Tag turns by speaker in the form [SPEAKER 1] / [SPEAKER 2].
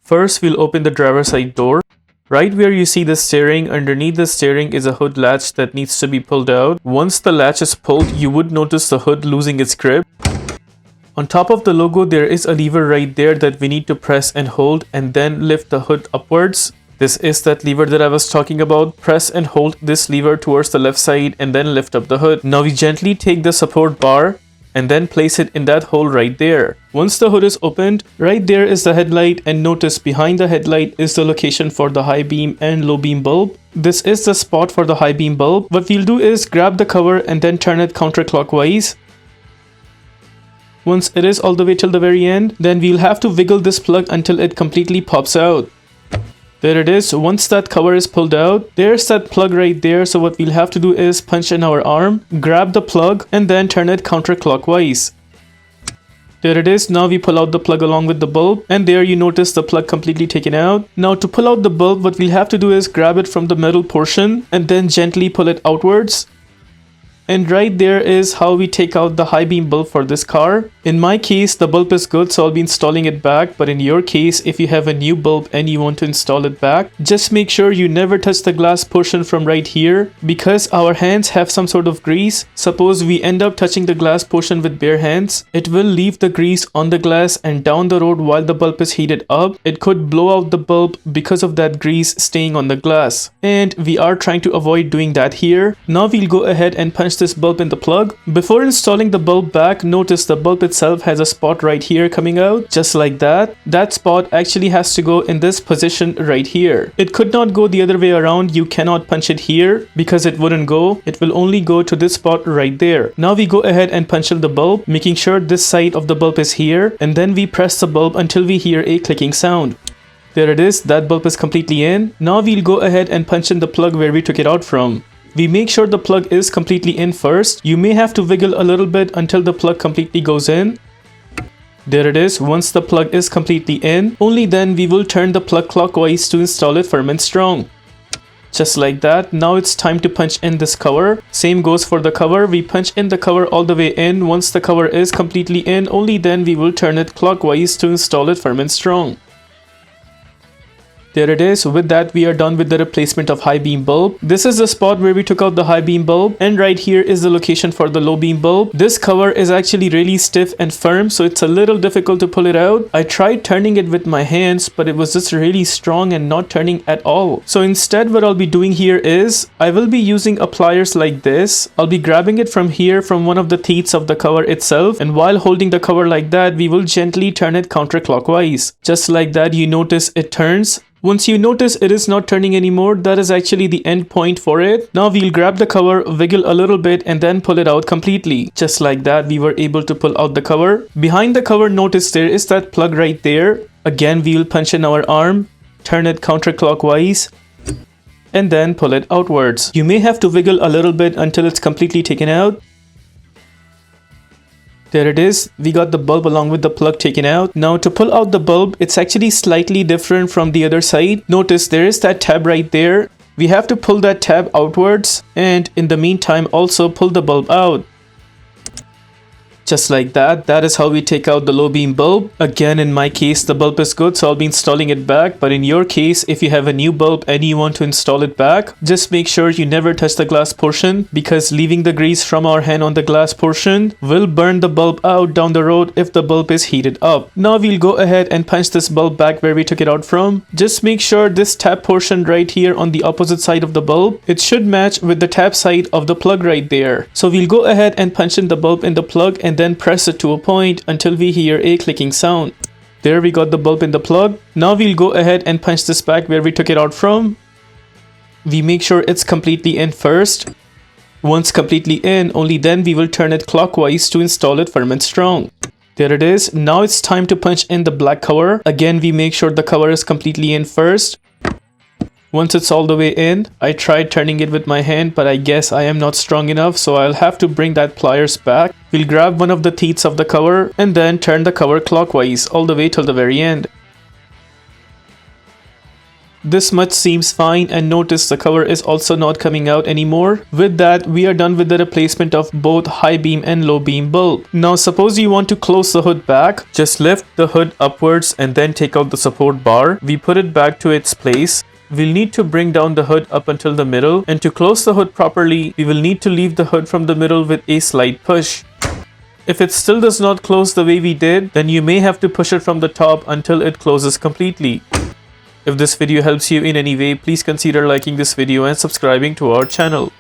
[SPEAKER 1] First, we'll open the driver's side door. Right where you see the steering, underneath the steering is a hood latch that needs to be pulled out. Once the latch is pulled, you would notice the hood losing its grip. On top of the logo, there is a lever right there that we need to press and hold and then lift the hood upwards. This is that lever that I was talking about. Press and hold this lever towards the left side and then lift up the hood. Now we gently take the support bar and then place it in that hole right there. Once the hood is opened, right there is the headlight, and notice behind the headlight is the location for the high beam and low beam bulb. This is the spot for the high beam bulb. What we'll do is grab the cover and then turn it counterclockwise. Once it is all the way till the very end, then we'll have to wiggle this plug until it completely pops out. There it is. Once that cover is pulled out, there's that plug right there. So what we'll have to do is punch in our arm, grab the plug and then turn it counterclockwise. There it is. Now we pull out the plug along with the bulb, and there you notice the plug completely taken out. Now to pull out the bulb, what we'll have to do is grab it from the middle portion and then gently pull it outwards. And right there is how we take out the high beam bulb for this car. In my case, the bulb is good, so I'll be installing it back. But in your case, if you have a new bulb and you want to install it back, just make sure you never touch the glass portion from right here, because our hands have some sort of grease. Suppose we end up touching the glass portion with bare hands, it will leave the grease on the glass, and down the road while the bulb is heated up, it could blow out the bulb because of that grease staying on the glass. And we are trying to avoid doing that here. Now we'll go ahead and punch this bulb in the plug. Before installing the bulb back, notice the bulb itself has a spot right here coming out, just like that. That spot actually has to go in this position right here. It could not go the other way around. You cannot punch it here because it wouldn't go. It will only go to this spot right there. Now we go ahead and punch in the bulb, making sure this side of the bulb is here, and then we press the bulb until we hear a clicking sound. There it is. That bulb is completely in. Now we'll go ahead and punch in the plug where we took it out from. We make sure the plug is completely in first. You may have to wiggle a little bit until the plug completely goes in. There it is. Once the plug is completely in, only then we will turn the plug clockwise to install it firm and strong. Just like that. Now it's time to punch in this cover. Same goes for the cover. We punch in the cover all the way in. Once the cover is completely in, only then we will turn it clockwise to install it firm and strong. There it is. With that, we are done with the replacement of high beam bulb. This is the spot where we took out the high beam bulb, and right here is the location for the low beam bulb. This cover is actually really stiff and firm, so it's a little difficult to pull it out. I tried turning it with my hands, but it was just really strong and not turning at all. So instead, what I'll be doing here is I will be using pliers like this. I'll be grabbing it from here from one of the teeth of the cover itself, and while holding the cover like that, we will gently turn it counterclockwise. Just like that, you notice it turns. Once you notice it is not turning anymore, that is actually the end point for it. Now we'll grab the cover, wiggle a little bit and then pull it out completely. Just like that, we were able to pull out the cover. Behind the cover, notice there is that plug right there. Again, we'll punch in our arm, turn it counterclockwise, and then pull it outwards. You may have to wiggle a little bit until it's completely taken out. There it is. We got the bulb along with the plug taken out. Now to pull out the bulb, it's actually slightly different from the other side. Notice there is that tab right there. We have to pull that tab outwards, and in the meantime also pull the bulb out. Just like that. That is how we take out the low beam bulb. Again, in my case, the bulb is good, so I'll be installing it back. But in your case, if you have a new bulb and you want to install it back, just make sure you never touch the glass portion, because leaving the grease from our hand on the glass portion will burn the bulb out down the road if the bulb is heated up. Now we'll go ahead and punch this bulb back where we took it out from. Just make sure this tab portion right here on the opposite side of the bulb, it should match with the tab side of the plug right there. So we'll go ahead and punch in the bulb in the plug and then press it to a point until we hear a clicking sound. There we got the bulb in the plug. Now we'll go ahead and punch this back where we took it out from. We make sure it's completely in first. Once completely in, only then we will turn it clockwise to install it firm and strong. There it is. Now it's time to punch in the black cover. Again, we make sure the cover is completely in first. Once it's all the way in, I tried turning it with my hand, but I guess I am not strong enough, so I'll have to bring that pliers back. We'll grab one of the teeth of the cover and then turn the cover clockwise all the way till the very end. This much seems fine, and notice the cover is also not coming out anymore. With that, we are done with the replacement of both high beam and low beam bulb. Now suppose you want to close the hood back. Just lift the hood upwards and then take out the support bar. We put it back to its place. We'll need to bring down the hood up until the middle, and to close the hood properly, we will need to leave the hood from the middle with a slight push. If it still does not close the way we did, then you may have to push it from the top until it closes completely. If this video helps you in any way, please consider liking this video and subscribing to our channel.